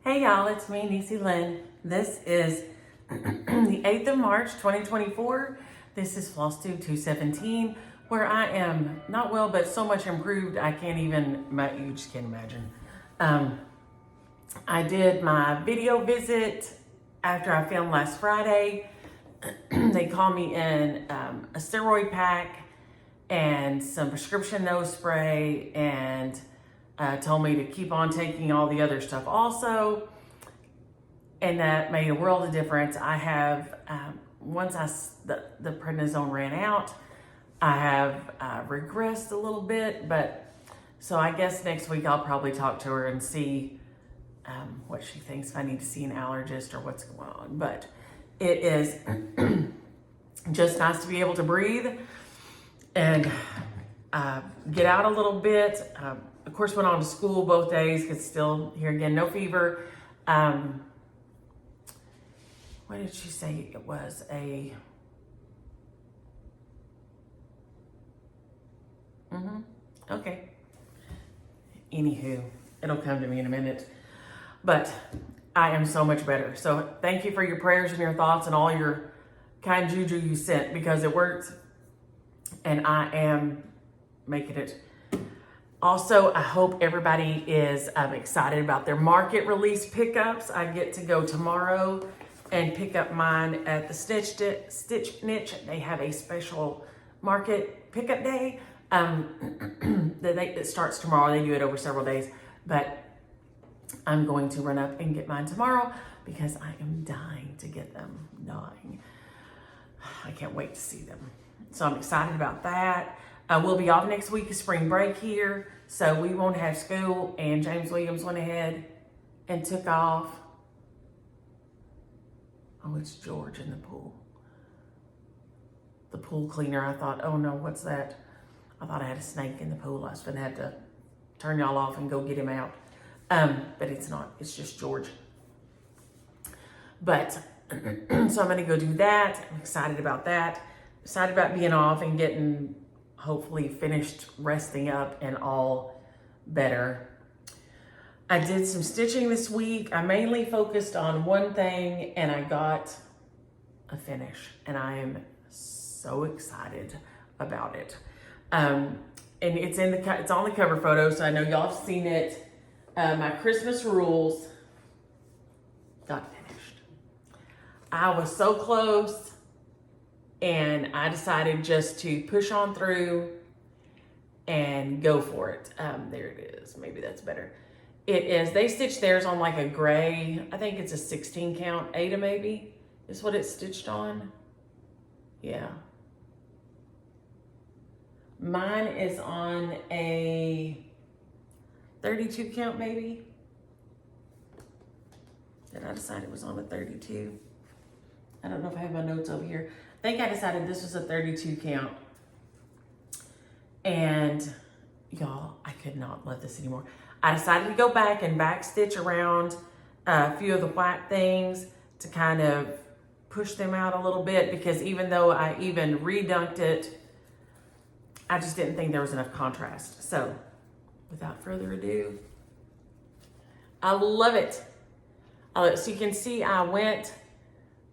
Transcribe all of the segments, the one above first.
Hey y'all, it's me, Niecy Lynn. This is the 8th of March, 2024. This is Flosstube 217, where I am not well, but so much improved I can't even, you just can't imagine. I did my video visit after I filmed last Friday. They called me in a steroid pack and some prescription nose spray and told me to keep on taking all the other stuff also. And that made a world of difference. I have, once the prednisone ran out, I have regressed a little bit, but so I guess next week I'll probably talk to her and see what she thinks, if I need to see an allergist or what's going on. But it is just nice to be able to breathe and get out a little bit. Of course, went on to school both days, because still here again, no fever. What did she say it was? Okay. Anywho, it'll come to me in a minute. But I am so much better. So thank you for your prayers and your thoughts and all your kind juju you sent, because it worked. And I am making it. Also, I hope everybody is excited about their market release pickups. I get to go tomorrow and pick up mine at the Stitch Niche. They have a special market pickup day that starts tomorrow. They do it over several days, but I'm going to run up and get mine tomorrow because I am dying to get them. Dying. I can't wait to see them. So I'm excited about that. We'll be off next week of spring break here, so we won't have school, and James Williams went ahead and took off. Oh, it's George in the pool. The pool cleaner. I thought, oh no, what's that? I thought I had a snake in the pool. I was gonna have to turn y'all off and go get him out. But it's not, it's just George. But, so I'm gonna go do that. I'm excited about that. Excited about being off and getting, hopefully, finished resting up and all better. I did some stitching this week. I mainly focused on one thing, and I got a finish, and I am so excited about it. And it's on the cover photo, so I know y'all have seen it. My Christmas rules got finished. I was so close, and I decided just to push on through and go for it. There it is. Maybe that's better. It is, they stitched theirs on like a gray, I think it's a 16 count, Ada maybe, is what it's stitched on. Yeah. Mine is on a 32 count maybe. Did I decide it was on a 32? I don't know if I have my notes over here. I think I decided this was a 32 count. And y'all, I could not love this anymore. I decided to go back and back stitch around a few of the white things to kind of push them out a little bit, because even though I even redunked it, I just didn't think there was enough contrast. So without further ado, I love it. So you can see I went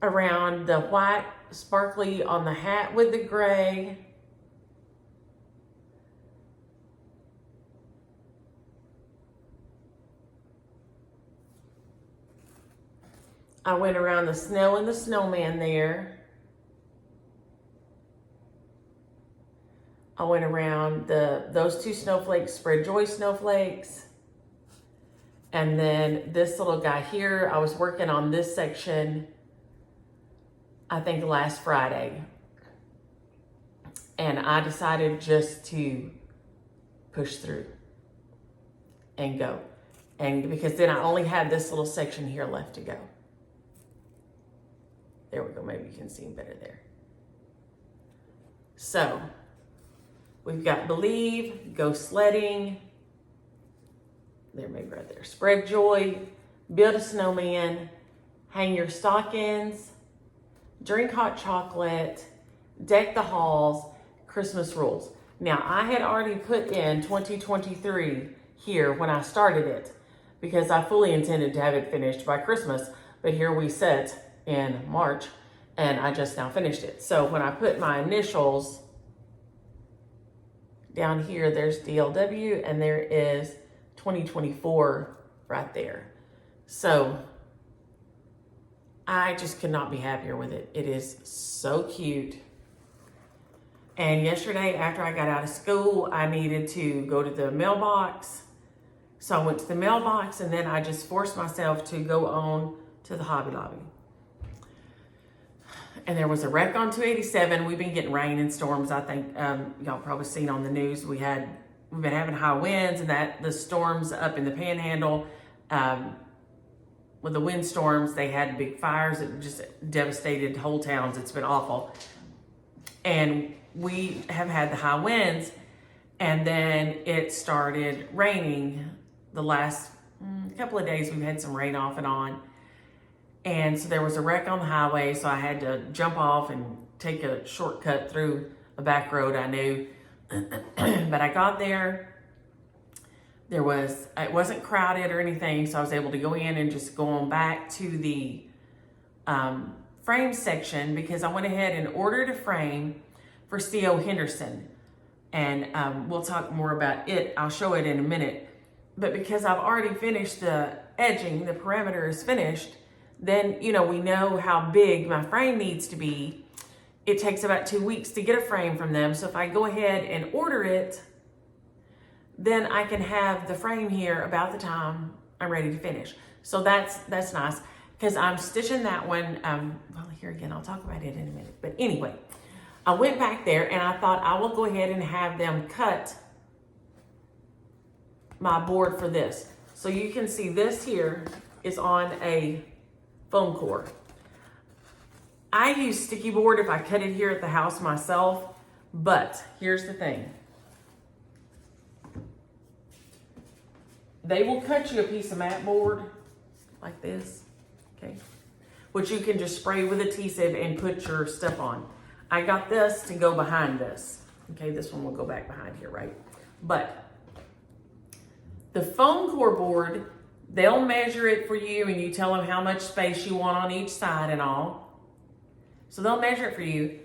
around the white sparkly on the hat with the gray. I went around the snow and the snowman there. I went around those two snowflakes, Spread Joy snowflakes. And then this little guy here, I was working on this section, I think last Friday. And I decided just to push through and go. And because then I only had this little section here left to go. There we go, maybe you can see him better there. So, we've got Believe, Go Sledding, there, maybe right there, Spread Joy, Build a Snowman, Hang Your Stockings, Drink Hot Chocolate, Deck the Halls, Christmas Rules. Now, I had already put in 2023 here when I started it, because I fully intended to have it finished by Christmas, but here we sit in March and I just now finished it. So when I put my initials down here, there's DLW and there is 2024 right there. So I just could not be happier with it. It is so cute. And yesterday, after I got out of school, I needed to go to the mailbox. So I went to the mailbox and then I just forced myself to go on to the Hobby Lobby. And there was a wreck on 287. We've been getting rain and storms. I think y'all probably seen on the news. We've been having high winds and that the storms up in the Panhandle. With the windstorms, they had big fires that just devastated whole towns. It's been awful. And we have had the high winds, and then it started raining the last couple of days. We've had some rain off and on. And so there was a wreck on the highway, so I had to jump off and take a shortcut through a back road I knew. But I got there. It wasn't crowded or anything, so I was able to go in and just go on back to the frame section because I went ahead and ordered a frame for C.O. Henderson. And we'll talk more about it. I'll show it in a minute. But because I've already finished the edging, the perimeter is finished, then, we know how big my frame needs to be. It takes about 2 weeks to get a frame from them. So if I go ahead and order it, then I can have the frame here about the time I'm ready to finish. So that's nice because I'm stitching that one. Well, here again, I'll talk about it in a minute. But anyway, I went back there and I thought I will go ahead and have them cut my board for this. So you can see this here is on a foam core. I use sticky board if I cut it here at the house myself, but here's the thing. They will cut you a piece of mat board like this, okay? Which you can just spray with adhesive and put your stuff on. I got this to go behind this. Okay, this one will go back behind here, right? But the foam core board, they'll measure it for you and you tell them how much space you want on each side and all. So they'll measure it for you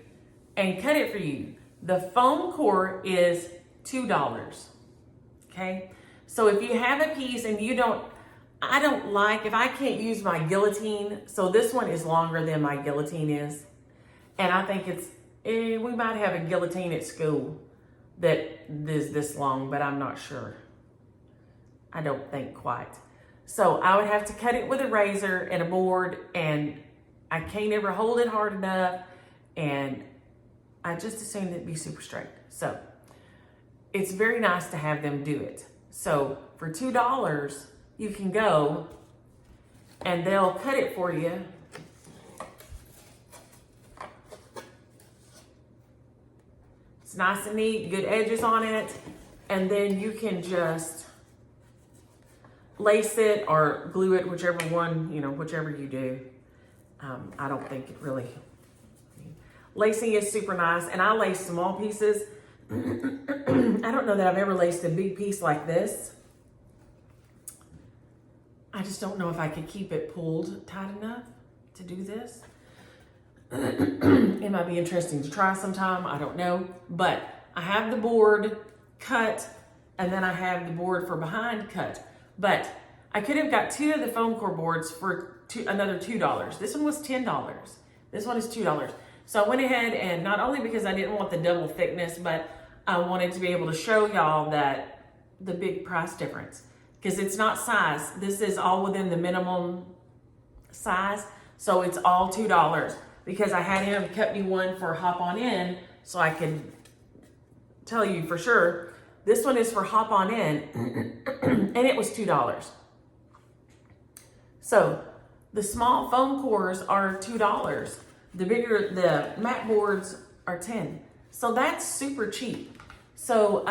and cut it for you. The foam core is $2, okay? So if you have a piece and I don't like, if I can't use my guillotine, so this one is longer than my guillotine is. And I think we might have a guillotine at school that is this long, but I'm not sure. I don't think quite. So I would have to cut it with a razor and a board, and I can't ever hold it hard enough, and I just assumed it'd be super straight. So it's very nice to have them do it. So for $2, you can go and they'll cut it for you. It's nice and neat, good edges on it. And then you can just lace it or glue it, whichever you do. I don't think it really, lacing is super nice. And I lace small pieces. I don't know that I've ever laced a big piece like this. I just don't know if I could keep it pulled tight enough to do this. It might be interesting to try sometime, I don't know. But I have the board cut and then I have the board for behind cut. But I could have got 2 of the foam core boards for another $2. This one was $10. This one is $2. So I went ahead and not only because I didn't want the double thickness, but I wanted to be able to show y'all that the big price difference. Because it's not size. This is all within the minimum size. So it's all $2. Because I had him cut me one for hop on in so I could tell you for sure. This one is for hop on in and it was $2. So the small foam cores are $2. The mat boards are $10. So that's super cheap. So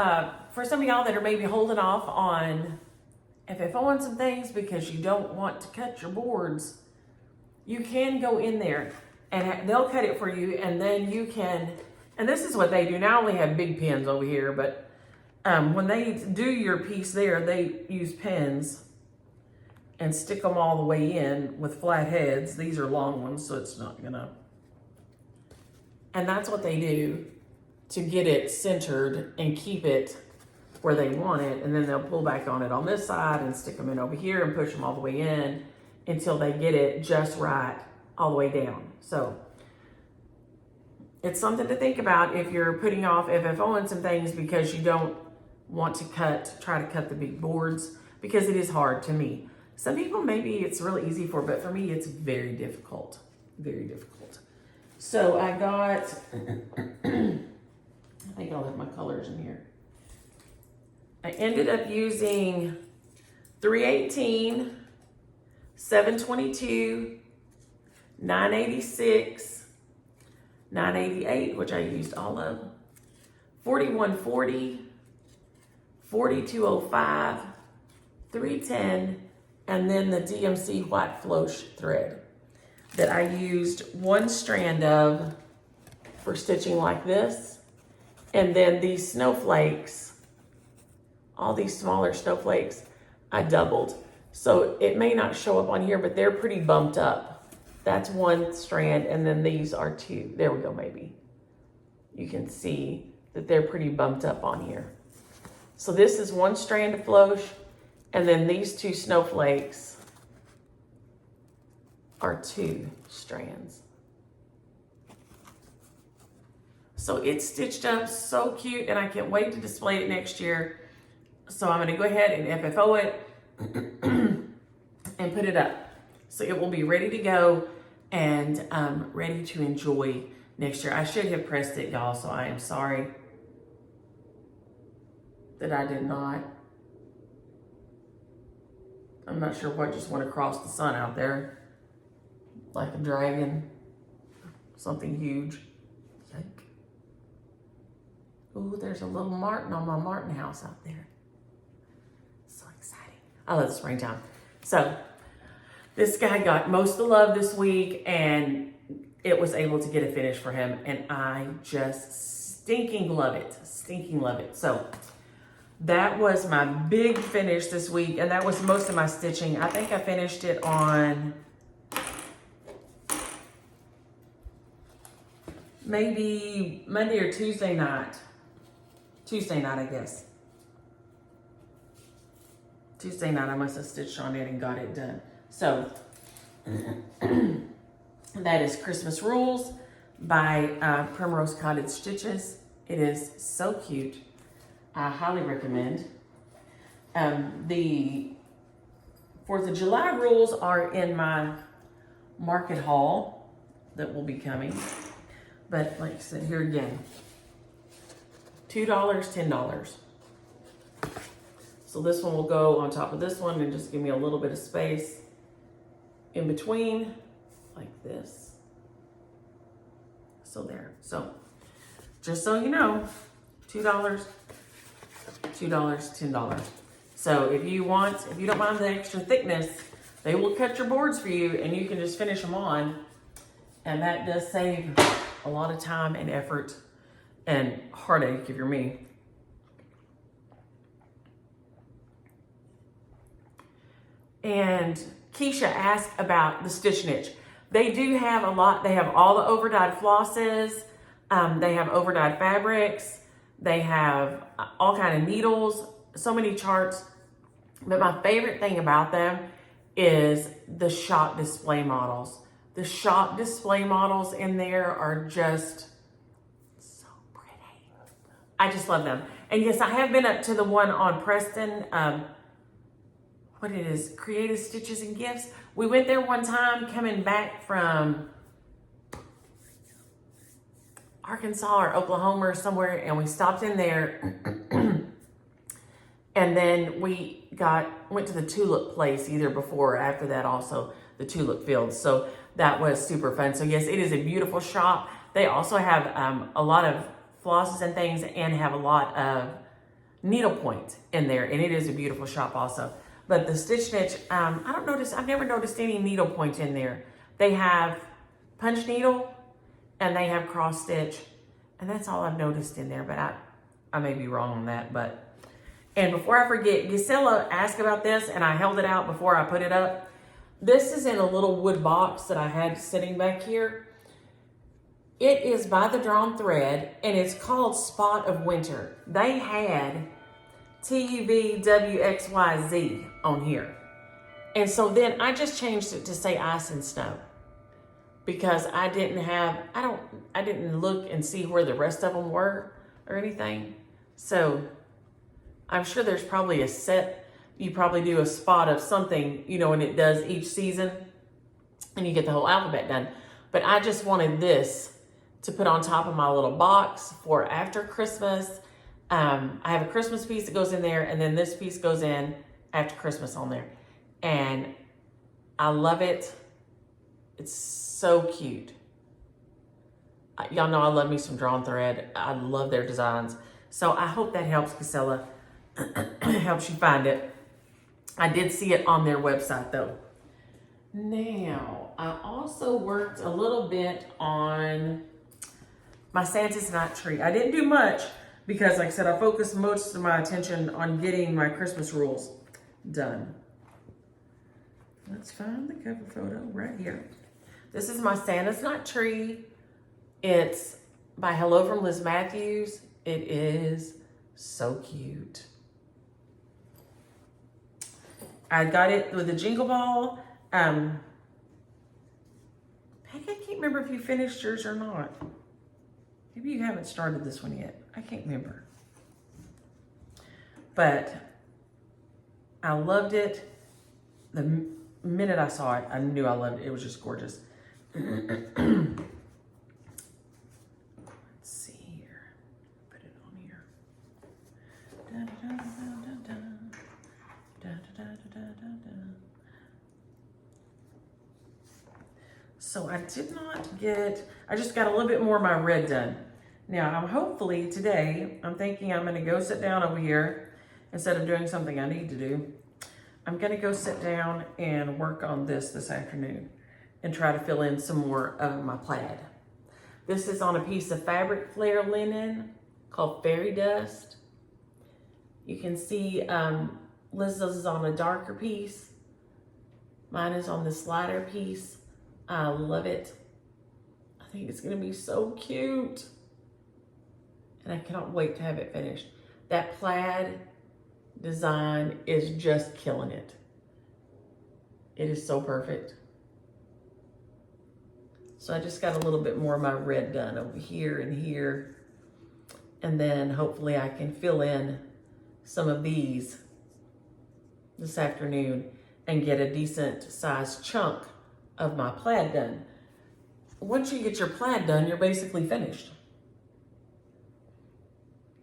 for some of y'all that are maybe holding off on FFO and some things because you don't want to cut your boards, you can go in there and they'll cut it for you, and then you can, and this is what they do. Now I only have big pins over here, but when they do your piece there, they use pens and stick them all the way in with flat heads. These are long ones, so it's not gonna. And that's what they do to get it centered and keep it where they want it. And then they'll pull back on it on this side and stick them in over here and push them all the way in until they get it just right all the way down. So it's something to think about if you're putting off FFOing some things because you don't want to try to cut the big boards, because it is hard to me. Some people, maybe it's really easy for, but for me, it's very difficult, very difficult. So I got, I think I'll have my colors in here. I ended up using 318, 722, 986, 988, which I used all of, 4140, 4205, 310, and then the DMC white floss thread that I used one strand of for stitching like this. And then these snowflakes, all these smaller snowflakes, I doubled. So it may not show up on here, but they're pretty bumped up. That's one strand, and then these are two. There we go, maybe. You can see that they're pretty bumped up on here. So this is one strand of floss, and then these two snowflakes are two strands. So it's stitched up so cute, and I can't wait to display it next year. So I'm gonna go ahead and FFO it and put it up. So it will be ready to go and ready to enjoy next year. I should have pressed it, y'all, so I am sorry that I did not. I'm not sure what just went across the sun out there. Like a dragon, something huge. Yike. Ooh, there's a little martin on my martin house out there. So exciting. I love the springtime. So this guy got most of the love this week, and it was able to get a finish for him, and I just stinking love it. Stinking love it. So that was my big finish this week, and that was most of my stitching. I think I finished it on maybe Monday or Tuesday night. Tuesday night, I guess. Tuesday night, I must have stitched on it and got it done. So that is Christmas Rules by Primrose Cottage Stitches. It is so cute. I highly recommend. The 4th of July rules are in my market haul that will be coming. But like I said, here again, $2, $10. So this one will go on top of this one and just give me a little bit of space in between, like this. So there. So just so you know, $2, $10. So if you don't mind the extra thickness, they will cut your boards for you, and you can just finish them on. And that does save a lot of time and effort and heartache if you're me. And Keisha asked about the Stitch Niche. They do have a lot. They have all the overdyed flosses. They have overdyed fabrics. They have all kind of needles, so many charts. But my favorite thing about them is the shop display models. The shop display models in there are just so pretty. I just love them. And yes, I have been up to the one on Preston, what it is, Creative Stitches and Gifts. We went there one time coming back from Arkansas or Oklahoma or somewhere, and we stopped in there. And then we went to the tulip place either before or after that, also the tulip field. So that was super fun. So yes, it is a beautiful shop. They also have a lot of flosses and things, and have a lot of needlepoint in there. And it is a beautiful shop also. But the Stitch Niche, I've never noticed any needlepoint in there. They have punch needle and they have cross stitch. And that's all I've noticed in there, but I may be wrong on that, but And before I forget, Gisela asked about this and I held it out before I put it up. This is in a little wood box that I had sitting back here. It is by the Drawn Thread and it's called Spot of Winter. They had TUVWXYZ on here. And so then I just changed it to say Ice and Snow because I didn't look and see where the rest of them were or anything. So I'm sure there's probably a set, you probably do a spot of something, you know, and it does each season and you get the whole alphabet done. But I just wanted this to put on top of my little box for after Christmas. I have a Christmas piece that goes in there and then this piece goes in after Christmas on there. And I love it. It's so cute. Y'all know I love me some Drawn Thread. I love their designs. So I hope that helps, Gisela. Helps you find it. I did see it on their website though. Now, I also worked a little bit on my Santa's Night tree. I didn't do much because, like I said, I focused most of my attention on getting my Christmas rules done. Let's find the cover photo right here. This is my Santa's Night tree. It's by Hello from Liz Matthews. It is so cute. I got it with a jingle ball. Peggy, I can't remember if you finished yours or not. Maybe you haven't started this one yet. I can't remember. But I loved it. The minute I saw it, I knew I loved it. It was just gorgeous. Let's see here. Put it on here. So I did not get, I just got a little bit more of my red done. Now I'm hopefully today, I'm thinking I'm gonna go sit down over here instead of doing something I need to do. I'm gonna go sit down and work on this afternoon and try to fill in some more of my plaid. This is on a piece of fabric flare linen called Fairy Dust. You can see Liz's is on a darker piece. Mine is on this lighter piece. I love it. I think it's gonna be so cute. And I cannot wait to have it finished. That plaid design is just killing it. It is so perfect. So I just got a little bit more of my red done over here and here. And then hopefully I can fill in some of these this afternoon and get a decent sized chunk of my plaid done. Once you get your plaid done, you're basically finished.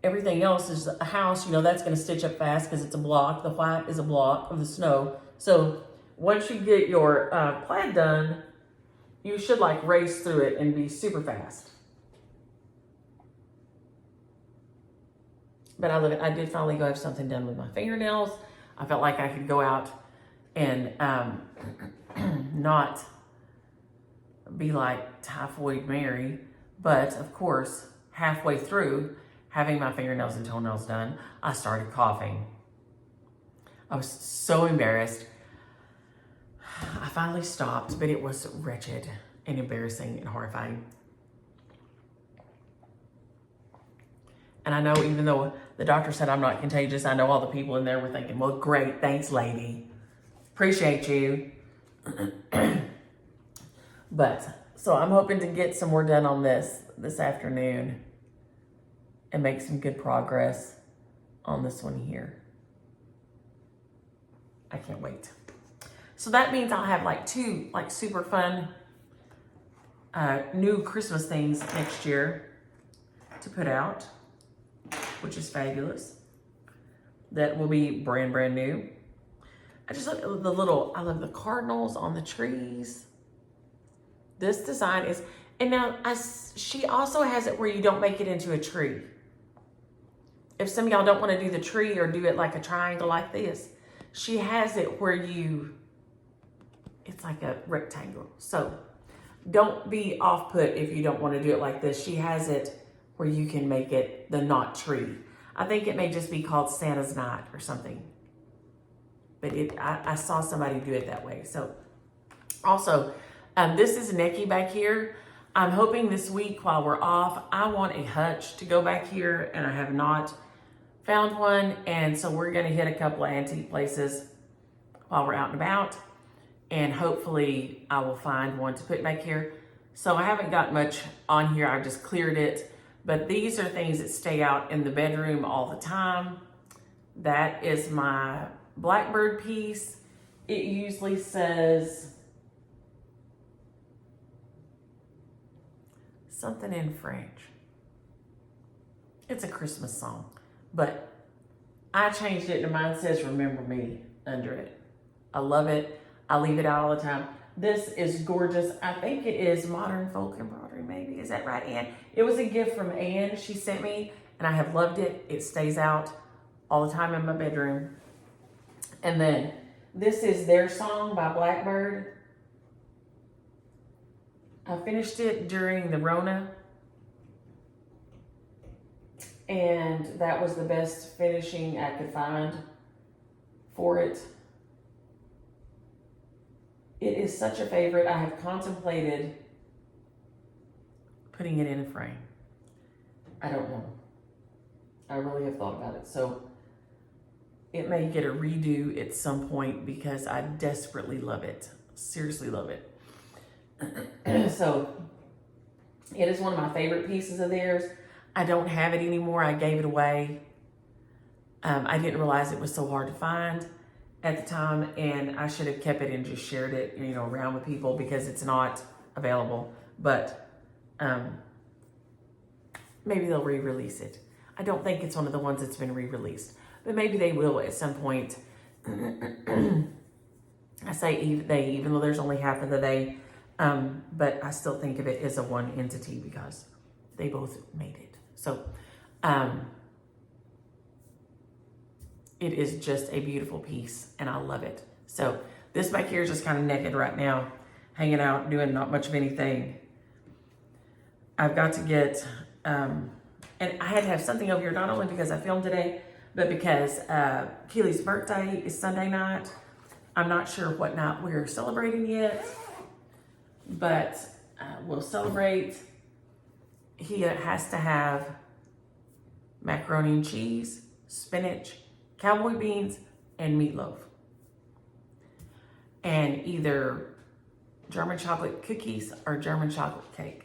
Everything else is a house, you know, that's gonna stitch up fast because it's a block. The white is a block of the snow. So once you get your plaid done, you should like race through it and be super fast. But I love it. I did finally go have something done with my fingernails. I felt like I could go out and not be like Typhoid Mary. But of course, halfway through having my fingernails and toenails done, I started coughing. I was so embarrassed. I finally stopped, but it was wretched and embarrassing and horrifying. And I know even though the doctor said I'm not contagious, I know all the people in there were thinking, well, great, thanks, lady. Appreciate you. But, so I'm hoping to get some more done on this afternoon and make some good progress on this one here. I can't wait. So that means I'll have like two like super fun new Christmas things next year to put out, which is fabulous. That will be brand new. I just look at the little, I love the cardinals on the trees. This design is, and now she also has it where you don't make it into a tree. If some of y'all don't want to do the tree or do it like a triangle like this, she has it where it's like a rectangle. So don't be off put if you don't want to do it like this. She has it where you can make it the knot tree. I think it may just be called Santa's Night or something. But I saw somebody do it that way. So also, this is Necky back here. I'm hoping this week while we're off, I want a hutch to go back here, and I have not found one. And so we're gonna hit a couple of antique places while we're out and about. And hopefully I will find one to put back here. So I haven't got much on here, I just cleared it. But these are things that stay out in the bedroom all the time. That is my Blackbird piece. It usually says something in French. It's a Christmas song, but I changed it and mine says Remember Me under it. I love it. I leave it out all the time. This is gorgeous. I think it is modern folk embroidery, maybe. Is that right, Ann? It was a gift from Ann she sent me, and I have loved it. It stays out all the time in my bedroom. And then this is Their Song by Blackbird. I finished it during the Rona, and that was the best finishing I could find for it. It is such a favorite. I have contemplated putting it in a frame. I don't know. I really have thought about it. So it may get a redo at some point because I desperately love it. Seriously love it. So it is one of my favorite pieces of theirs. I don't have it anymore. I gave it away. I didn't realize it was so hard to find at the time, and I should have kept it and just shared it, around with people because it's not available. But maybe they'll re-release it. I don't think it's one of the ones that's been re-released, but maybe they will at some point. I say even though there's only half of the day, but I still think of it as a one entity because they both made it. So it is just a beautiful piece, and I love it. So this back here is just kind of naked right now, hanging out, doing not much of anything. I've got to get, and I had to have something over here, not only because I filmed today, but because Keely's birthday is Sunday night. I'm not sure what night we're celebrating yet, but we'll celebrate. He has to have macaroni and cheese, spinach, cowboy beans, and meatloaf. And either German chocolate cookies or German chocolate cake.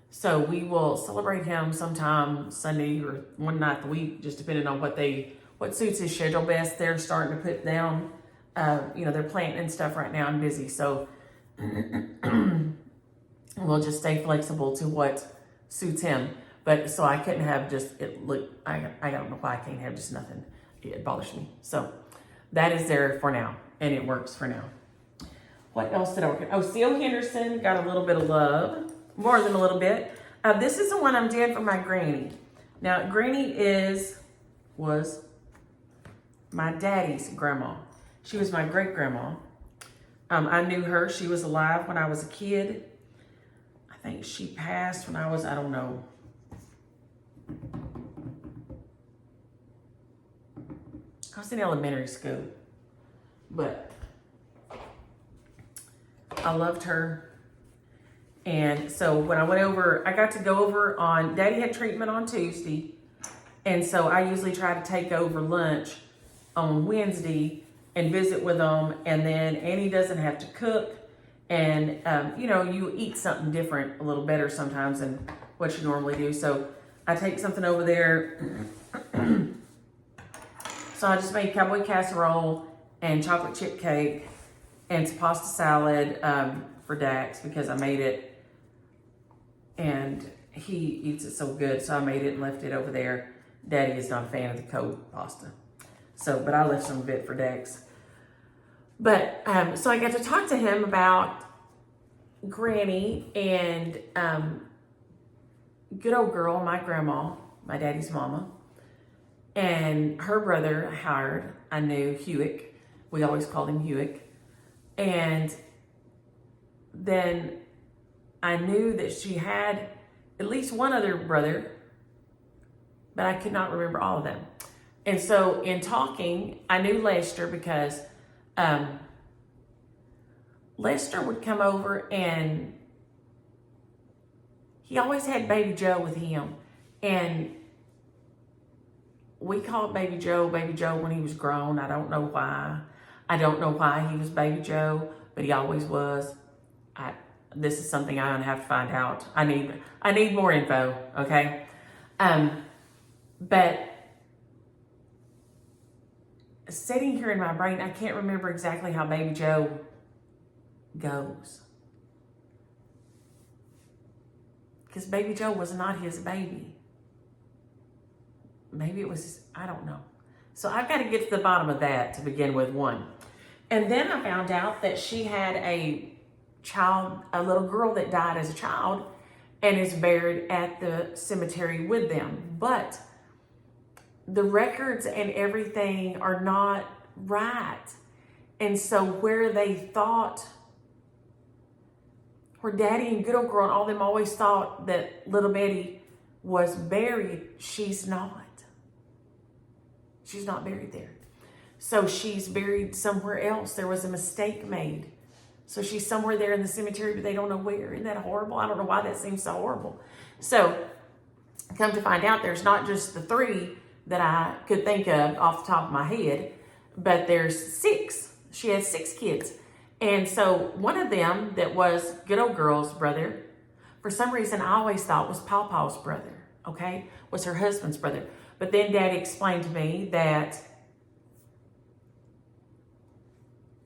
So we will celebrate him sometime Sunday or one night a week, just depending on what suits his schedule best. They're starting to put down, they're planting and stuff right now and busy. So we'll just stay flexible to what suits him. But so I couldn't have I don't know why I can't have just nothing. It bothers me. So that is there for now, and it works for now. What else did I work on? Oh, C.O. Henderson got a little bit of love, more than a little bit. This is the one I'm doing for my granny. Now, Granny was my daddy's grandma. She was my great grandma. I knew her. She was alive when I was a kid. I think she passed when I was, I don't know. I was in elementary school, but I loved her. And so when I went over, I got to go over on, Daddy had treatment on Tuesday. And so I usually try to take over lunch on Wednesday and visit with them. And then Annie doesn't have to cook. And, you eat something different, a little better sometimes than what you normally do. So I take something over there. So I just made cowboy casserole and chocolate chip cake and some pasta salad for Dax because I made it and he eats it so good. So I made it and left it over there. Daddy is not a fan of the cold pasta. So, but I left some of it for Dax. But, so I got to talk to him about Granny and good old girl, my grandma, my daddy's mama. And her brother, Howard, I knew, Hewick. We always called him Hewick. And then I knew that she had at least one other brother but I could not remember all of them. And so in talking, I knew Lester because Lester would come over and he always had Baby Joe with him. And we called Baby Joe when he was grown. I don't know why. I don't know why he was Baby Joe, but he always was. This is something I'm gonna have to find out. I need more info, okay? But sitting here in my brain, I can't remember exactly how Baby Joe goes. Because Baby Joe was not his baby. Maybe it was, I don't know. So I've got to get to the bottom of that to begin with, one. And then I found out that she had a little girl that died as a child and is buried at the cemetery with them. But the records and everything are not right. And so where Daddy and good old girl and all them always thought that little Betty was buried, she's not. She's not buried there. So she's buried somewhere else. There was a mistake made. So she's somewhere there in the cemetery, but they don't know where. Isn't that horrible? I don't know why that seems so horrible. So come to find out, there's not just the 3 that I could think of off the top of my head, but there's 6. She had 6 kids. And so one of them that was good old girl's brother, for some reason I always thought was Pawpaw's brother, okay? Was her husband's brother. But then Daddy explained to me that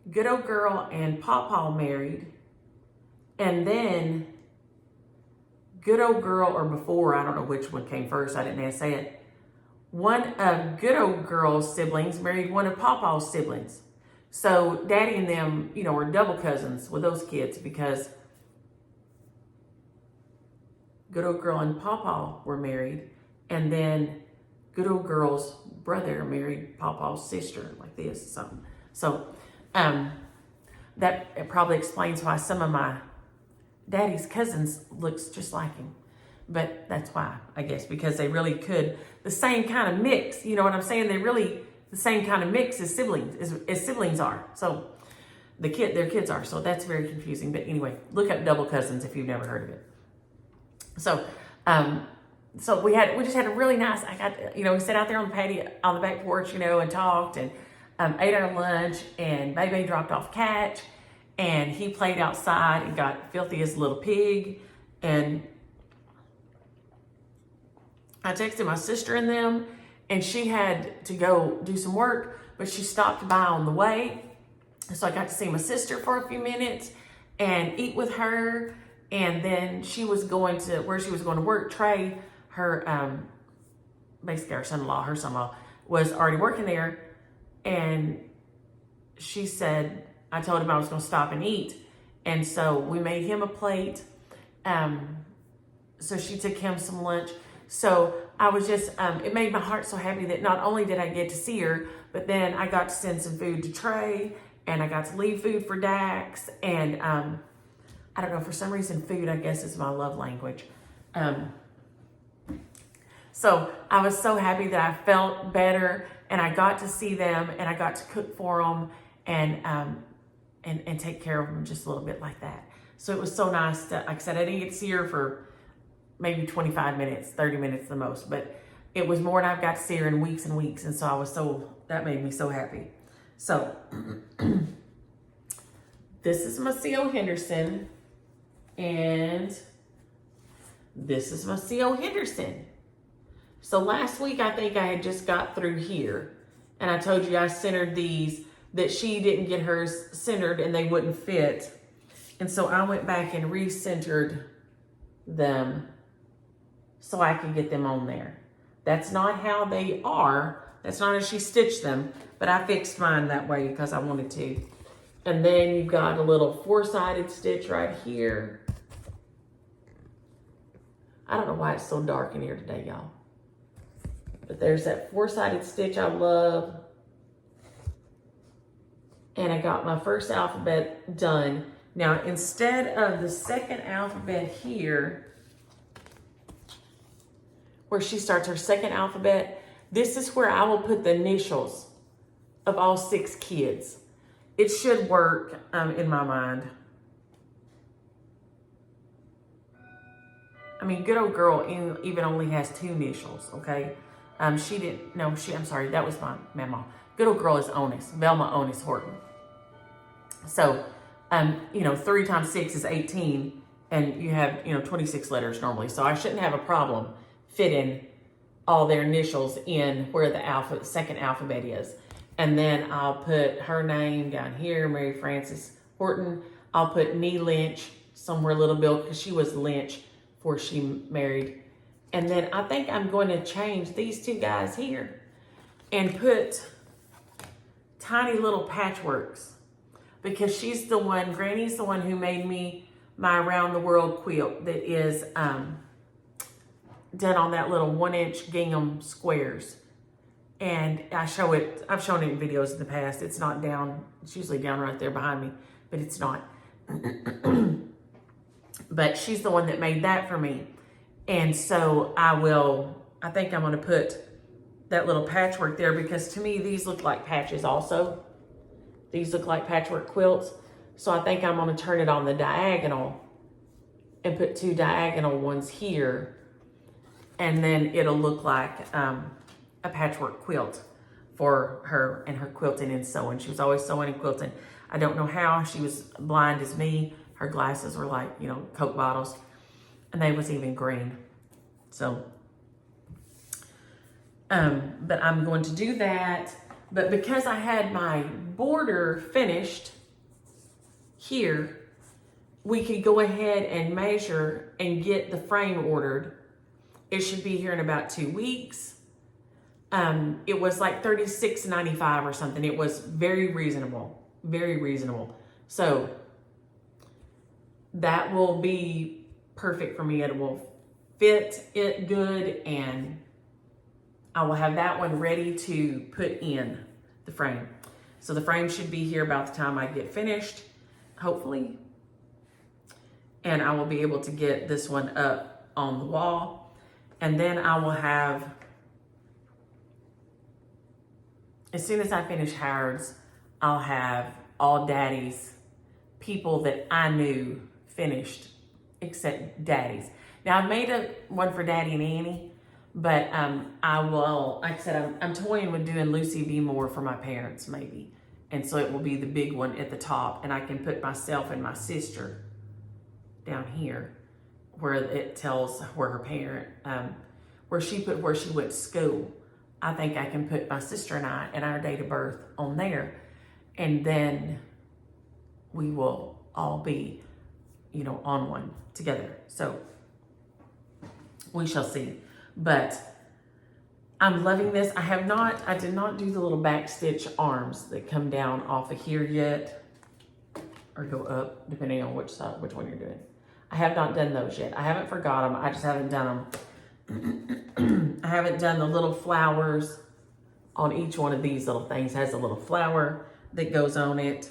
good old girl and Pawpaw married, and then good old girl, or before, I don't know which one came first, I didn't say it. One of good old girl's siblings married one of Pawpaw's siblings. So Daddy and them, were double cousins with those kids because good old girl and Pawpaw were married, and then good old girl's brother married Pawpaw's sister, like this, something. So that it probably explains why some of my Daddy's cousins looks just like him. But that's why, I guess, because they really could, the same kind of mix, you know what I'm saying? They really, the same kind of mix as siblings are. So their kids are. So that's very confusing. But anyway, look up double cousins if you've never heard of it. So, so we just had a really nice, we sat out there on the patio, on the back porch, and talked and ate our lunch, and Baby dropped off Catch, and he played outside and got filthy as a little pig. And I texted my sister and them, and she had to go do some work, but she stopped by on the way. So I got to see my sister for a few minutes and eat with her. And then she was going to, where she was going to work, Trey, her, basically her son-in-law was already working there. And she said, I told him I was going to stop and eat. And so we made him a plate. So she took him some lunch. So I was just, it made my heart so happy that not only did I get to see her, but then I got to send some food to Trey, and I got to leave food for Dax. And I don't know, for some reason, food, I guess, is my love language. So I was so happy that I felt better, and I got to see them, and I got to cook for them, and take care of them just a little bit like that. So it was so nice that, like I said, I didn't get to see her for maybe 25 minutes, 30 minutes the most, but it was more than I've got to see her in weeks and weeks. And so that made me so happy. So this is my C.O. Henderson, and this is my C.O. Henderson. So last week, I think I had just got through here, and I told you I centered these, that she didn't get hers centered and they wouldn't fit. And so I went back and re-centered them so I could get them on there. That's not how they are. That's not how she stitched them, but I fixed mine that way because I wanted to. And then you've got a little 4-sided stitch right here. I don't know why it's so dark in here today, y'all. But there's that 4-sided stitch I love. And I got my first alphabet done. Now, instead of the second alphabet here, where she starts her second alphabet, this is where I will put the initials of all 6 kids. It should work in my mind. I mean, good old girl even only has 2 initials, okay? I'm sorry, that was my mama. Good old girl is Onis, Velma Onis Horton. So, 3 times 6 is 18, and you have, 26 letters normally. So I shouldn't have a problem fitting all their initials in where the second alphabet is. And then I'll put her name down here, Mary Frances Horton. I'll put Nee Lynch somewhere, little Bill, because she was Lynch before she married. And then I think I'm going to change these 2 guys here and put tiny little patchworks, because Granny's the one who made me my Around the World quilt that is done on that little 1-inch gingham squares. And I've shown it in videos in the past. It's not down, it's usually down right there behind me, but it's not. But she's the one that made that for me. And so I think I'm gonna put that little patchwork there, because to me, these look like patches also. These look like patchwork quilts. So I think I'm gonna turn it on the diagonal and put 2 diagonal ones here. And then it'll look like a patchwork quilt for her and her quilting and sewing. She was always sewing and quilting. I don't know how. She was blind as me. Her glasses were like, Coke bottles, and they was even green. So, but I'm going to do that. But because I had my border finished here, we could go ahead and measure and get the frame ordered. It should be here in about 2 weeks. It was like $36.95 or something. It was very reasonable, very reasonable. So that will be perfect for me. It will fit it good, and I will have that one ready to put in the frame. So the frame should be here about the time I get finished, hopefully. And I will be able to get this one up on the wall. And then I will have, as soon as I finish Howard's, I'll have all Daddy's people that I knew finished, except Daddy's. Now I've made one for Daddy and Annie, but I will, like I said, I'm toying with doing Lucy B. Moore for my parents maybe. And so it will be the big one at the top, and I can put myself and my sister down here where it tells where her parent, where she went to school. I think I can put my sister and I and our date of birth on there, and then we will all be, on one together. So we shall see. But I'm loving this. I did not do the little back stitch arms that come down off of here yet, or go up, depending on which one you're doing. I have not done those yet. I haven't forgot them. I just haven't done them. I haven't done the little flowers on each one of these little things. It has a little flower that goes on it.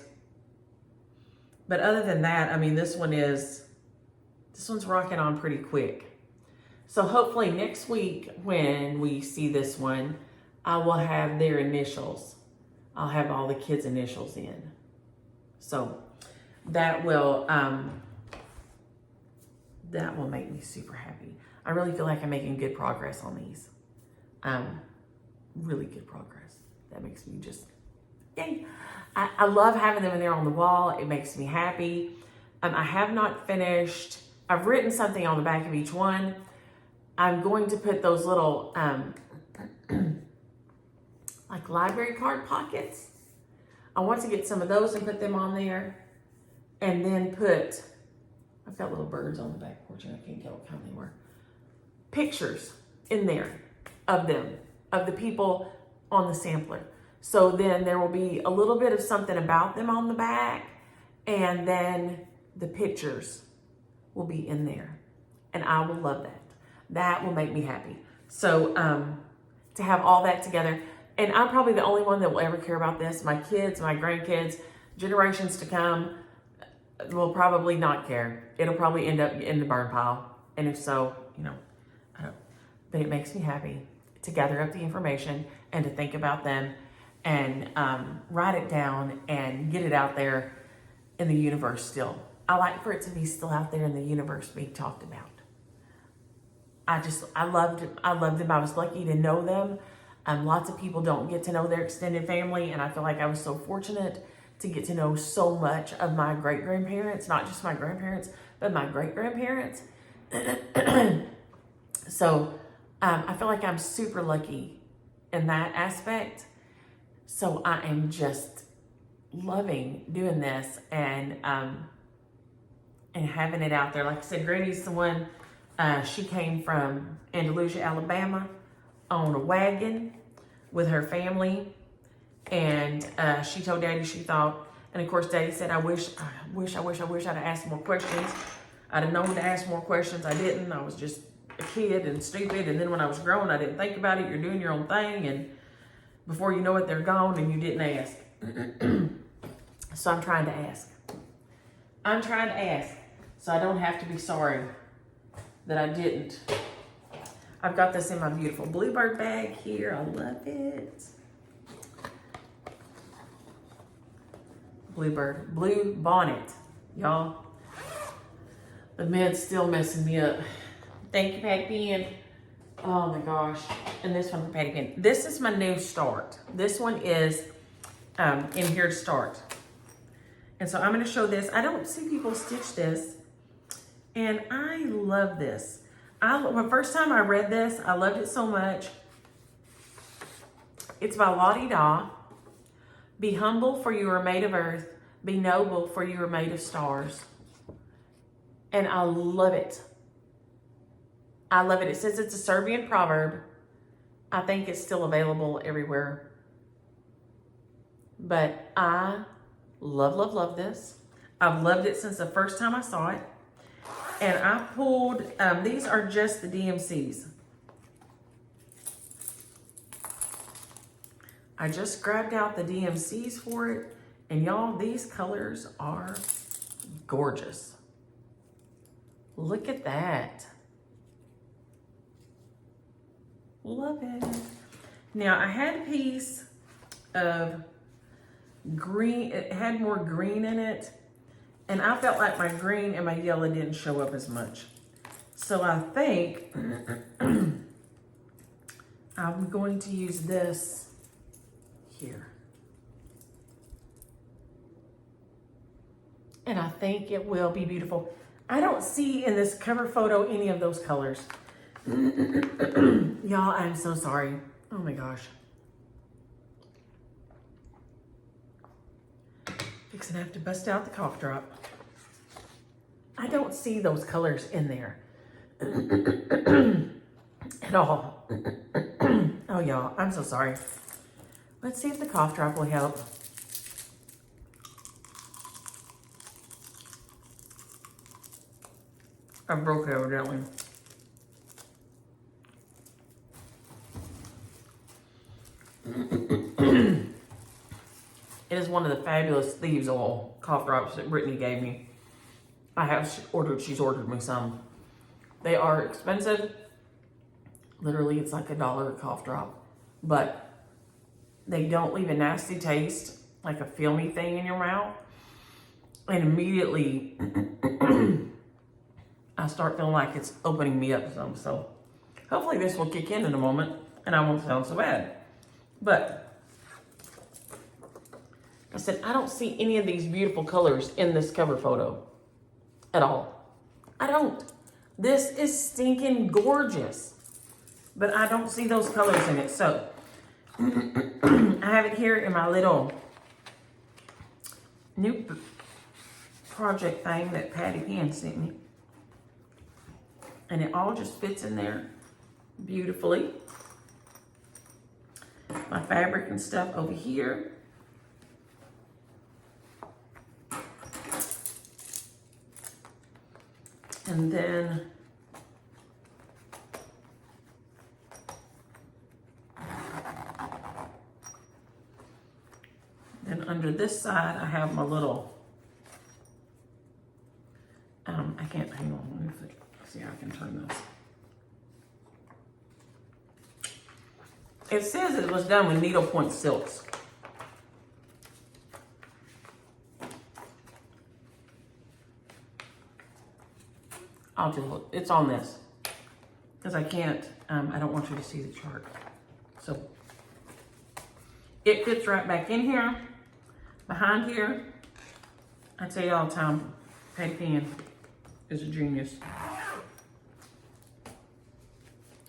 But other than that, I mean, this one's rocking on pretty quick. So hopefully next week when we see this one, I will have their initials. I'll have all the kids' initials in. So that will make me super happy. I really feel like I'm making good progress on these. Really good progress. That makes me just, yay. I love having them in there on the wall. It makes me happy. I have not finished. I've written something on the back of each one. I'm going to put those little, like library card pockets. I want to get some of those and put them on there. And then I've got little birds on the back porch and I can't tell what kind they were. Pictures in there of them, of the people on the sampler. So then there will be a little bit of something about them on the back, and then the pictures will be in there. And I will love that. That will make me happy. So to have all that together, and I'm probably the only one that will ever care about this. My kids, my grandkids, generations to come will probably not care. It'll probably end up in the burn pile. And if so, but it makes me happy to gather up the information and to think about them and write it down and get it out there in the universe still. I like for it to be still out there in the universe being talked about. I loved them. I was lucky to know them. Lots of people don't get to know their extended family, and I feel like I was so fortunate to get to know so much of my great-grandparents, not just my grandparents, but my great-grandparents. So I feel like I'm super lucky in that aspect. So I am just loving doing this and having it out there. Like I said, Granny's the one. She came from Andalusia, Alabama, on a wagon with her family, and she told Daddy she thought, and of course Daddy said, I wish I'd have asked more questions. I'd have known to ask more questions. I didn't. I was just a kid and stupid, and then when I was grown, I didn't think about it. You're doing your own thing, and before you know it, they're gone, and you didn't ask. So I'm trying to ask. I'm trying to ask, so I don't have to be sorry that I didn't. I've got this in my beautiful bluebird bag here. I love it. Bluebird, blue bonnet, y'all. The med's still messing me up. Thank you, Patty Pan. Oh my gosh. And this one for Patty Pan. This is my new start. This one is in here to start. And so I'm going to show this. I don't see people stitch this. And I love this. The first time I read this, I loved it so much. It's by Lottie Da. Be humble, for you are made of earth. Be noble, for you are made of stars. And I love it. I love it. It says it's a Serbian proverb. I think it's still available everywhere. But I love this. I've loved it since the first time I saw it. And I pulled, these are just the DMCs. I just grabbed out the DMCs for it. And y'all, these colors are gorgeous. Look at that. Love it. Now, I had a piece of green. It had more green in it. And I felt like my green and my yellow didn't show up as much. So I think I'm going to use this here. And I think it will be beautiful. I don't see in this cover photo any of those colors. Y'all, I'm so sorry. Oh my gosh. Fixing to have to bust out the cough drop. I don't see those colors in there at all. Oh, y'all, I'm so sorry. Let's see if the cough drop will help. I broke it evidently. It is one of the fabulous Thieves Oil cough drops that Brittany gave me. She's ordered me some. They are expensive. Literally, it's like $1 a cough drop. But they don't leave a nasty taste, like a filmy thing in your mouth. And immediately, I start feeling like it's opening me up some. So hopefully this will kick in a moment and I won't sound so bad. But I said, I don't see any of these beautiful colors in this cover photo at all. I don't. This is stinking gorgeous, but I don't see those colors in it. So I have it here in my little new project thing that Patty Pan sent me. And it all just fits in there beautifully. My fabric and stuff over here. And then under this side, I have my little, I can't, hang on, let me see how I can turn this. It says it was done with needlepoint silks. I'll just look. It's on this. Because I can't, I don't want you to see the chart. So it fits right back in here, behind here. I tell you all the time, Patty Penn is a genius.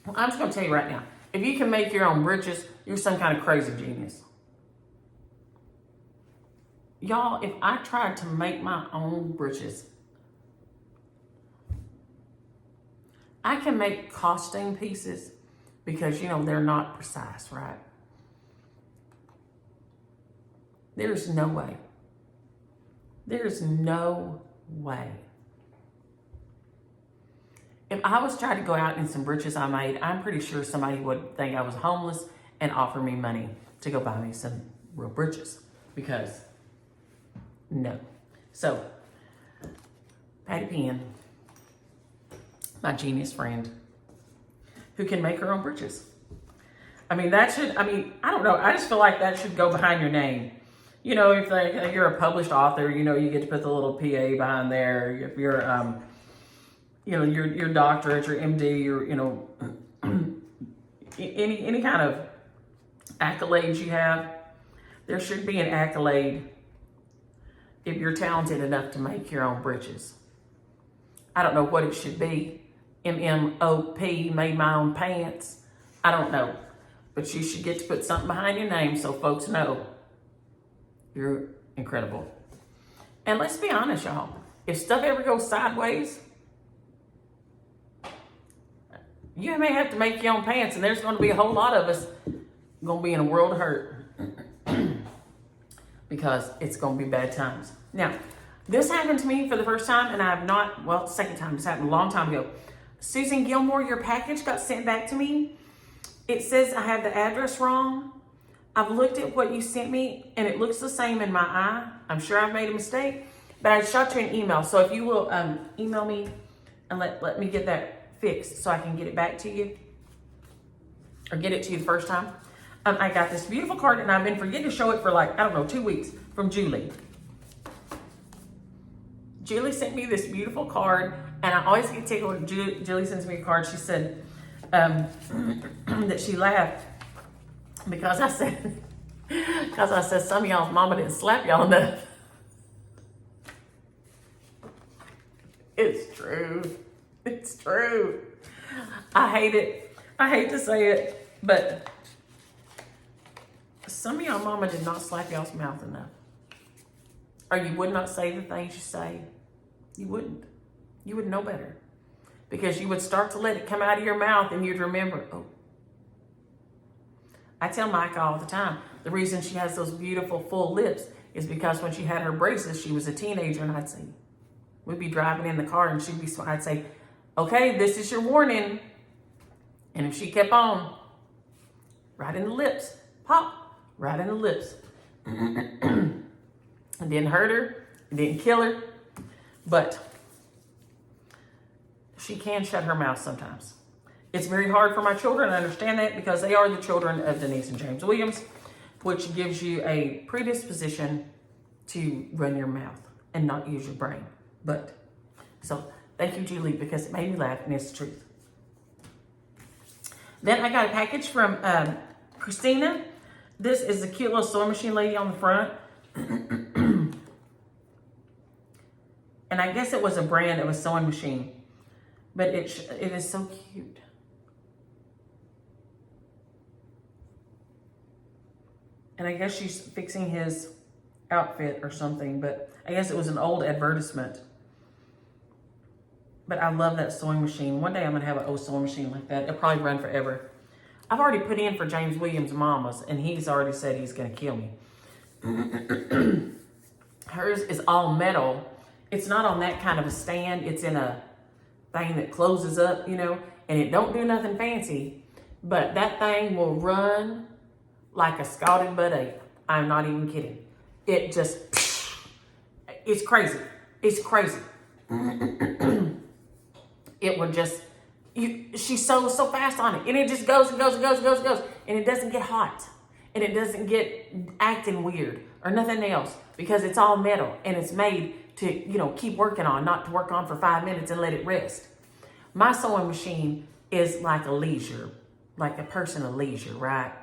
Well, I'm just gonna tell you right now, if you can make your own breeches, you're some kind of crazy genius. Y'all, if I tried to make my own breeches, I can make costume pieces because, you know, they're not precise, right? There's no way. There's no way. If I was trying to go out in some breeches I made, I'm pretty sure somebody would think I was homeless and offer me money to go buy me some real breeches. Because, no. So, Patty Penn, my genius friend, who can make her own breeches. I mean, that should, I don't know. I just feel like that should go behind your name. You know, if you're a published author, you know, you get to put the little PA behind there. If you're, you know, your doctorate, your MD, your, you know, any kind of accolades you have, there should be an accolade if you're talented enough to make your own breeches. I don't know what it should be. MMOP, made my own pants. I don't know. But you should get to put something behind your name so folks know you're incredible. And let's be honest, y'all. If stuff ever goes sideways, you may have to make your own pants, and there's going to be a whole lot of us going to be in a world of hurt because it's going to be bad times. Now, this happened to me for the first time, and I have not, well, the second time. This happened a long time ago. Susan Gilmore, your package got sent back to me. It says I have the address wrong. I've looked at what you sent me, and it looks the same in my eye. I'm sure I've made a mistake, but I shot you an email. So if you will email me and let me get that fixed so I can get it back to you, or get it to you the first time. I got this beautiful card, and I've been forgetting to show it for like, I don't know, 2 weeks, from Julie. Julie sent me this beautiful card, and I always get tickled when Julie sends me a card. She said that she laughed because I said some of y'all's mama didn't slap y'all enough. It's true. It's true. I hate it. I hate to say it, but some of y'all mama did not slap y'all's mouth enough. Or you would not say the things you say. You wouldn't. You would know better. Because you would start to let it come out of your mouth and you'd remember, oh. I tell Micah all the time, the reason she has those beautiful full lips is because when she had her braces, she was a teenager, and I'd say, we'd be driving in the car and I'd say, okay, this is your warning. And if she kept on, right in the lips, pop, right in the lips. It didn't hurt her, it didn't kill her, but she can shut her mouth sometimes. It's very hard for my children, I understand that, because they are the children of Denise and James Williams, which gives you a predisposition to run your mouth and not use your brain. But, so, thank you, Julie, because it made me laugh, and it's the truth. Then I got a package from Christina. This is the cute little sewing machine lady on the front. And I guess it was a brand of a sewing machine. But it is so cute. And I guess she's fixing his outfit or something. But I guess it was an old advertisement. But I love that sewing machine. One day I'm going to have an old sewing machine like that. It'll probably run forever. I've already put in for James Williams' mama's, and he's already said he's going to kill me. Hers is all metal. It's not on that kind of a stand. It's in a thing that closes up, you know, and it don't do nothing fancy. But that thing will run like a scalded butt ache. I'm not even kidding. It just, it's crazy. It's crazy. It would just she sews so fast on it, and it just goes and goes and goes and goes and goes, and it doesn't get hot, and it doesn't get acting weird or nothing else, because it's all metal and it's made to, you know, keep working on, not to work on for 5 minutes and let it rest. My sewing machine is like a leisure, like a person of leisure, right?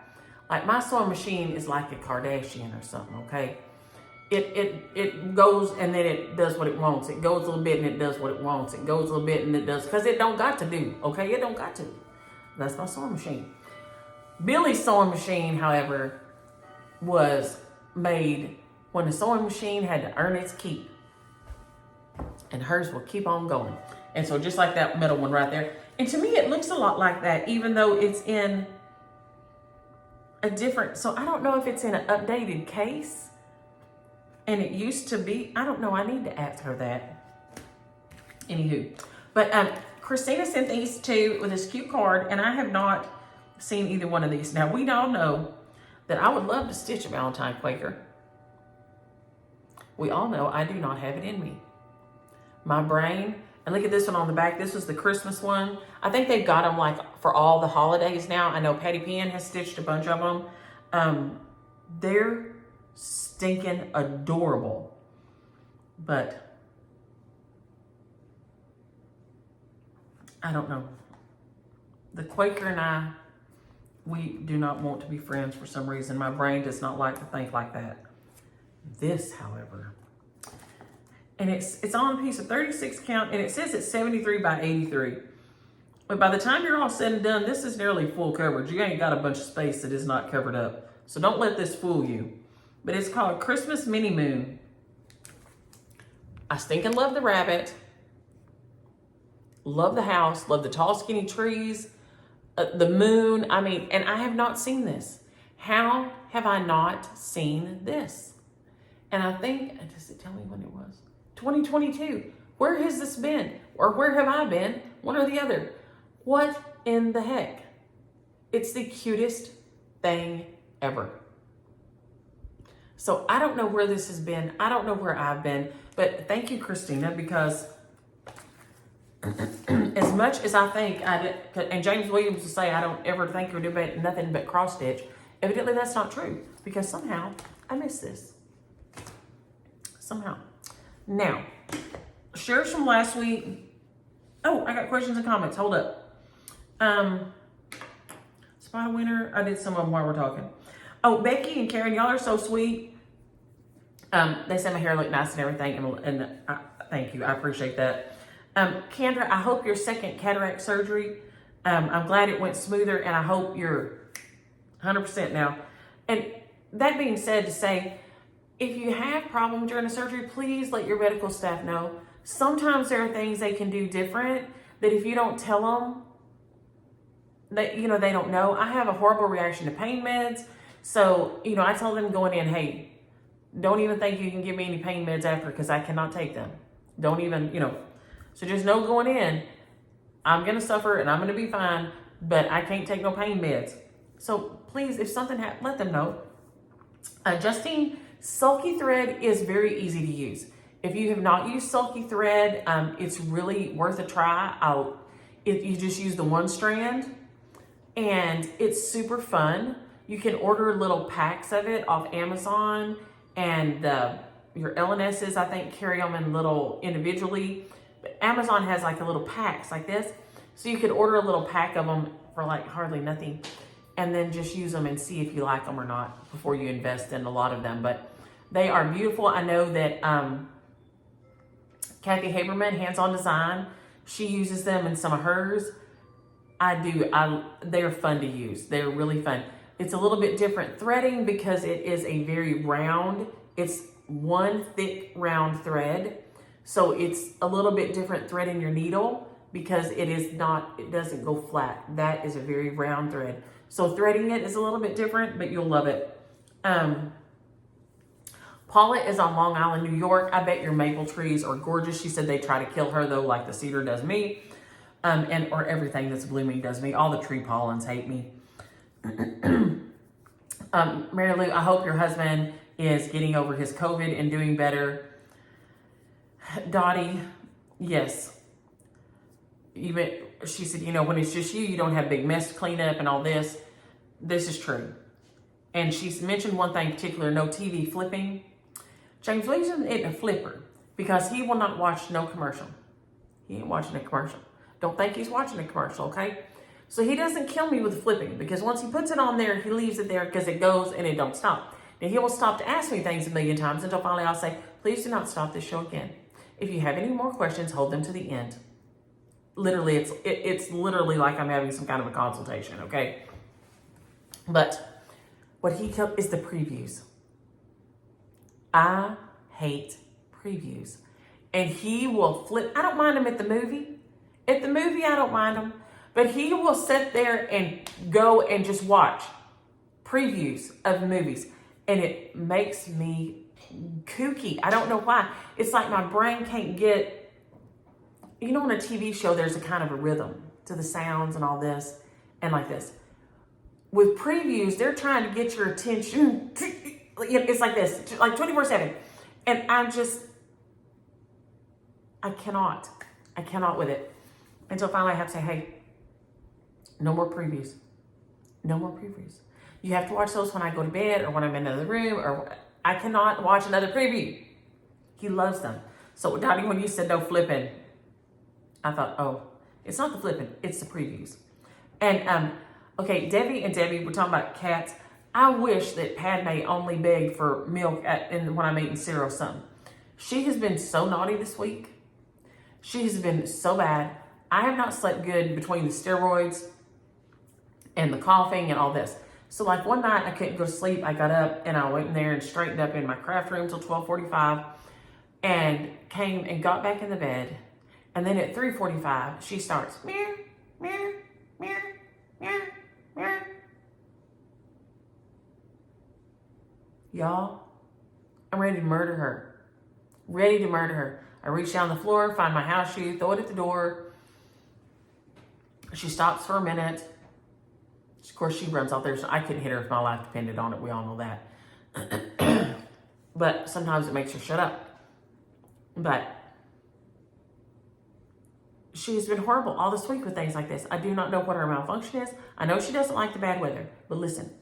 Like my sewing machine is like a Kardashian or something, okay? It goes and then it does what it wants. It goes a little bit and it does what it wants. It goes a little bit and it does, because it don't got to do, okay? It don't got to. That's my sewing machine. Billy's sewing machine, however, was made when the sewing machine had to earn its keep. And hers will keep on going. And so just like that middle one right there. And to me, it looks a lot like that, even though it's in a different, so I don't know if it's in an updated case. And it used to be, I don't know, I need to ask her that. Anywho. But Christina sent these two with this cute card, and I have not seen either one of these. Now, we all know that I would love to stitch a Valentine Quaker. We all know I do not have it in me. My brain, and look at this one on the back. This was the Christmas one. I think they've got them like for all the holidays now. I know Patty Penn has stitched a bunch of them. They're stinking adorable. But I don't know. The Quaker and I, we do not want to be friends for some reason. My brain does not like to think like that. This, however, and it's on a piece of 36 count, and it says it's 73 by 83. But by the time you're all said and done, this is nearly full coverage. You ain't got a bunch of space that is not covered up. So don't let this fool you. But it's called Christmas Mini Moon. I stinking love the rabbit. Love the house. Love the tall, skinny trees. The moon. I mean, and I have not seen this. How have I not seen this? And I think, does it tell me when it was? 2022. Where has this been? Or where have I been? One or the other. What in the heck? It's the cutest thing ever. So I don't know where this has been. I don't know where I've been. But thank you, Christina, because as much as I think I did, and James Williams will say I don't ever think or do nothing but cross stitch, evidently that's not true, because somehow I missed this. Somehow. Now, shares from last week. Oh, I got questions and comments. Hold up. Spot a winner. I did some of them while we're talking. Oh, Becky and Karen, y'all are so sweet. They said my hair looked nice and everything, and thank you. I appreciate that. Kendra, I hope your second cataract surgery, I'm glad it went smoother, and I hope you're 100% now. And that being said, to say, if you have problems during the surgery, please let your medical staff know. Sometimes there are things they can do different that if you don't tell them, they don't know. I have a horrible reaction to pain meds. So, I tell them going in, hey, don't even think you can give me any pain meds after, because I cannot take them. Don't even, So just know going in, I'm going to suffer and I'm going to be fine, but I can't take no pain meds. So please, if something happens, let them know. Justine, Sulky Thread is very easy to use. If you have not used Sulky Thread, it's really worth a try. You just use the one strand, and it's super fun. You can order little packs of it off Amazon, and your LNSs, I think, carry them in little individually. But Amazon has like a little packs like this. So you could order a little pack of them for like hardly nothing, and then just use them and see if you like them or not before you invest in a lot of them. But they are beautiful. I know that Kathy Haberman, Hands On Design, she uses them in some of hers. They're fun to use. They're really fun. It's a little bit different threading because it is a very round, it's one thick round thread. So it's a little bit different thread in your needle because it doesn't go flat. That is a very round thread. So threading it is a little bit different, but you'll love it. Paula is on Long Island, New York. I bet your maple trees are gorgeous. She said they try to kill her though, like the cedar does me. Or everything that's blooming does me. All the tree pollens hate me. Mary Lou, I hope your husband is getting over his COVID and doing better. Dottie, yes. even, she said, you know, when it's just you, you don't have big mess to clean up and all this. This is true. And she's mentioned one thing in particular, no TV flipping. James Williamson isn't a flipper because he will not watch no commercial. He ain't watching a commercial. Don't think he's watching a commercial, okay? So he doesn't kill me with flipping because once he puts it on there, he leaves it there because it goes and it don't stop. Now he will stop to ask me things a million times until finally I'll say, please do not stop this show again. If you have any more questions, hold them to the end. Literally, it's literally like I'm having some kind of a consultation, okay? But what he kept is the previews. I hate previews. And he will flip. I don't mind him at the movie. At the movie, I don't mind him. But he will sit there and go and just watch previews of movies. And it makes me kooky. I don't know why. It's like my brain can't get, you know, on a TV show, there's a kind of a rhythm to the sounds and all this and like this. With previews, they're trying to get your attention. It's like this, like 24/7. And I cannot with it. Until finally I have to say, hey, no more previews. No more previews. You have to watch those when I go to bed or when I'm in another room, or I cannot watch another preview. He loves them. So Dottie, when you said no flipping, I thought, oh, it's not the flipping, it's the previews. And okay, Debbie were talking about cats. I wish that Padme only begged for milk when I'm eating cereal or something. She has been so naughty this week. She has been so bad. I have not slept good between the steroids and the coughing and all this. So like one night I couldn't go to sleep. I got up and I went in there and straightened up in my craft room till 12:45 and came and got back in the bed. And then at 3:45, she starts, meow, meow, meow, meow, meow. Y'all, I'm ready to murder her. Ready to murder her. I reach down the floor, find my house shoe, throw it at the door. She stops for a minute. Of course, she runs out there. So I couldn't hit her if my life depended on it. We all know that. But sometimes it makes her shut up. But she's been horrible all this week with things like this. I do not know what her malfunction is. I know she doesn't like the bad weather. But listen,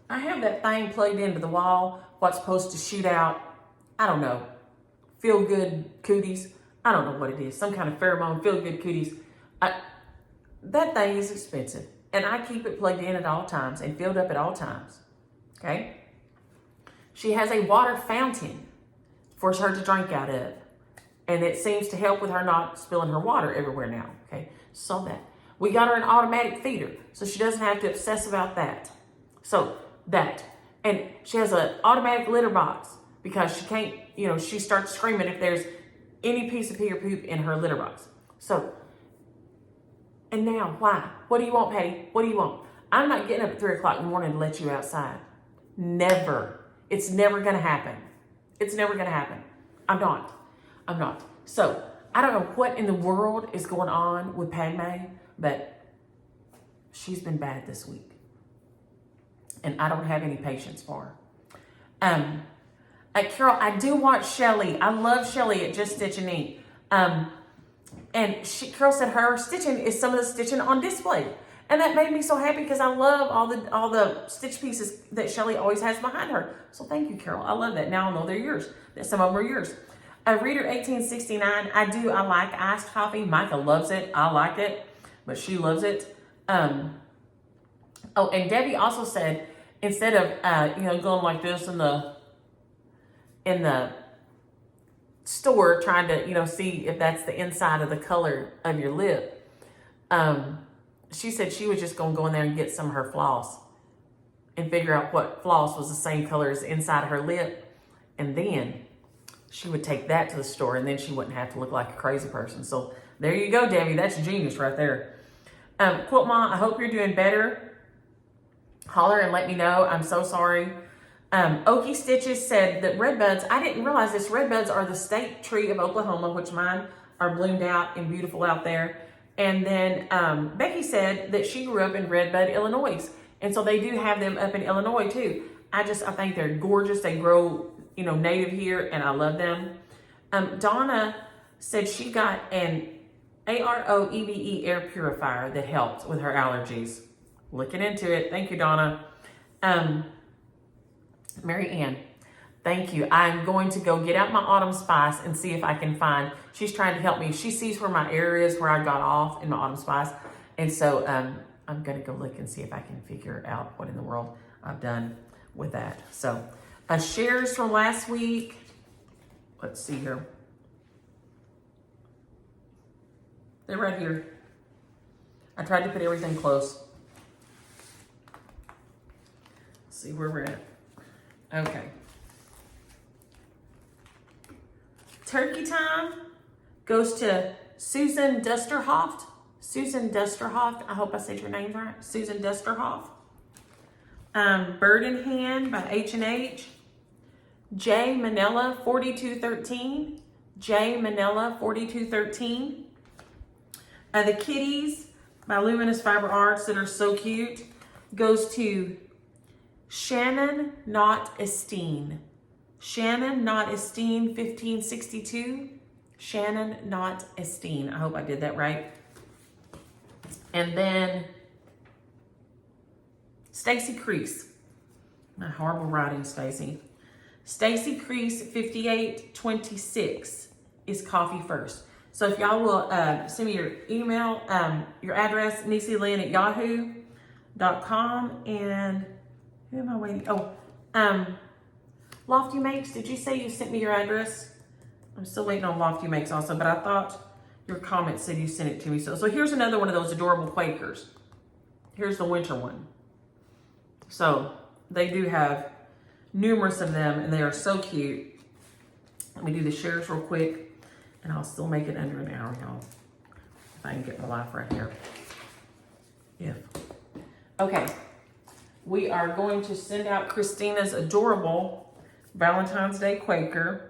I have that thing plugged into the wall. What's supposed to shoot out, I don't know, feel good cooties. I don't know what it is. Some kind of pheromone, feel good cooties. That thing is expensive. And I keep it plugged in at all times and filled up at all times. Okay? She has a water fountain for her to drink out of. And it seems to help with her not spilling her water everywhere now. Okay? So that. We got her an automatic feeder. So she doesn't have to obsess about that. So that. And she has an automatic litter box. Because she can't, you know, she starts screaming if there's any piece of pee or poop in her litter box. So. And now, why? What do you want, Patty? What do you want? I'm not getting up at 3 o'clock in the morning to let you outside. Never. It's never going to happen. It's never going to happen. I'm not. So, I don't know what in the world is going on with Padme, but she's been bad this week. And I don't have any patience for her. Carol, I do watch Shelly. I love Shelly at Just Stitch and Ink. And Carol said her stitching is some of the stitching on display. And that made me so happy because I love all the stitch pieces that Shelly always has behind her. So thank you, Carol. I love that. Now I know they're yours. That some of them are yours. Reader 1869, I like iced coffee. Micah loves it. I like it, but she loves it. Oh, and Debbie also said, instead of, going like this in the store trying to, see if that's the inside of the color of your lip. She said she was just going to go in there and get some of her floss and figure out what floss was the same color as the inside of her lip. And then she would take that to the store and then she wouldn't have to look like a crazy person. So there you go, Debbie. That's genius right there. Quilt Ma, I hope you're doing better. Holler and let me know. I'm so sorry. Okie Stitches said that redbuds, I didn't realize this, redbuds are the state tree of Oklahoma, which mine are bloomed out and beautiful out there. And then Becky said that she grew up in Redbud, Illinois. And so they do have them up in Illinois too. I think they're gorgeous. They grow, native here and I love them. Donna said she got an AROEVE air purifier that helped with her allergies. Looking into it. Thank you, Donna. Mary Ann, thank you. I'm going to go get out my Autumn Spice and see if I can find, she's trying to help me. She sees where my error is, where I got off in my Autumn Spice. And so I'm going to go look and see if I can figure out what in the world I've done with that. So shares from last week. Let's see here. They're right here. I tried to put everything close. Let's see where we're at. Okay. Turkey time goes to Susan Dusterhoft. Susan Dusterhoft. I hope I said your name right. Susan Dusterhoft. Bird in Hand by H&H. J Manila 4213. J Manila 4213. The Kitties by Luminous Fiber Arts that are so cute goes to Shannon Not Esteen. Shannon Not Esteen 1562. Shannon Not Esteen. I hope I did that right. And then Stacy Crease. My horrible writing, Stacy. Stacy Crease 5826 is Coffee First. So if y'all will send me your email, your address, NissyLynn@yahoo.com. And who am I waiting? Oh, Lofty Makes, did you say you sent me your address? I'm still waiting on Lofty Makes also, but I thought your comment said you sent it to me. So here's another one of those adorable Quakers. Here's the winter one. So they do have numerous of them, and they are so cute. Let me do the shares real quick, and I'll still make it under an hour, y'all. If I can get my life right here. Okay. We are going to send out Christina's adorable Valentine's Day Quaker.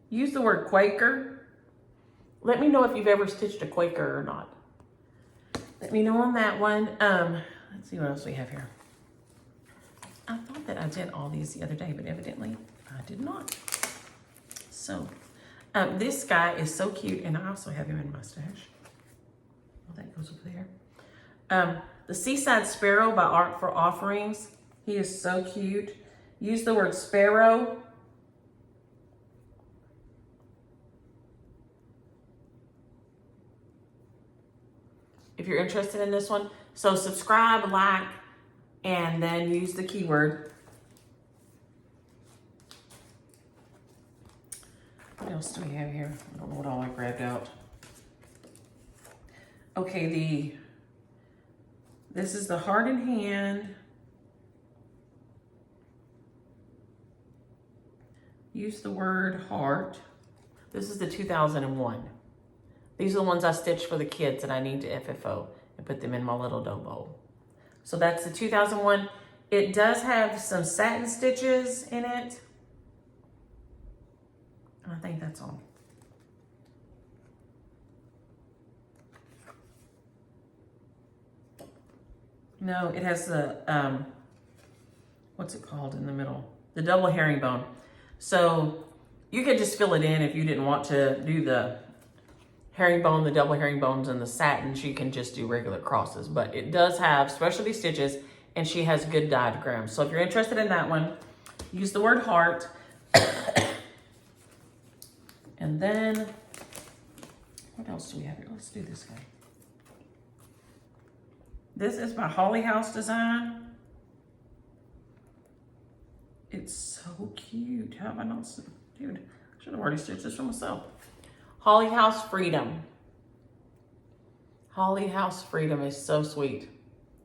Use the word Quaker. Let me know if you've ever stitched a Quaker or not. Let me know on that one. Let's see what else we have here. I thought that I did all these the other day, but evidently I did not. So this guy is so cute, and I also have him in my stash. Well, that goes over there. The Seaside Sparrow by Art for Offerings. He is so cute. Use the word sparrow. If you're interested in this one. So subscribe, like, and then use the keyword. What else do we have here? I don't know what all I grabbed out. Okay, this is the Heart in Hand. Use the word heart. This is the 2001. These are the ones I stitched for the kids that I need to FFO and put them in my little dough bowl. So that's the 2001. It does have some satin stitches in it. I think that's all. No, it has the, what's it called in the middle? The double herringbone. So you could just fill it in if you didn't want to do the herringbone, the double herringbones, and the satins. You can just do regular crosses, but it does have specialty stitches, and she has good diagrams. So if you're interested in that one, use the word heart. And then, what else do we have here? Let's do this guy. This is by Holly House Design. It's so cute. How have I not seen? Dude, I should have already stitched this for myself. Holly House Freedom. Holly House Freedom is so sweet.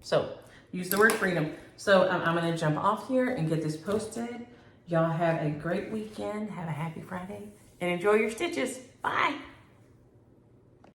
So use the word freedom. So I'm going to jump off here and get this posted. Y'all have a great weekend. Have a happy Friday and enjoy your stitches. Bye.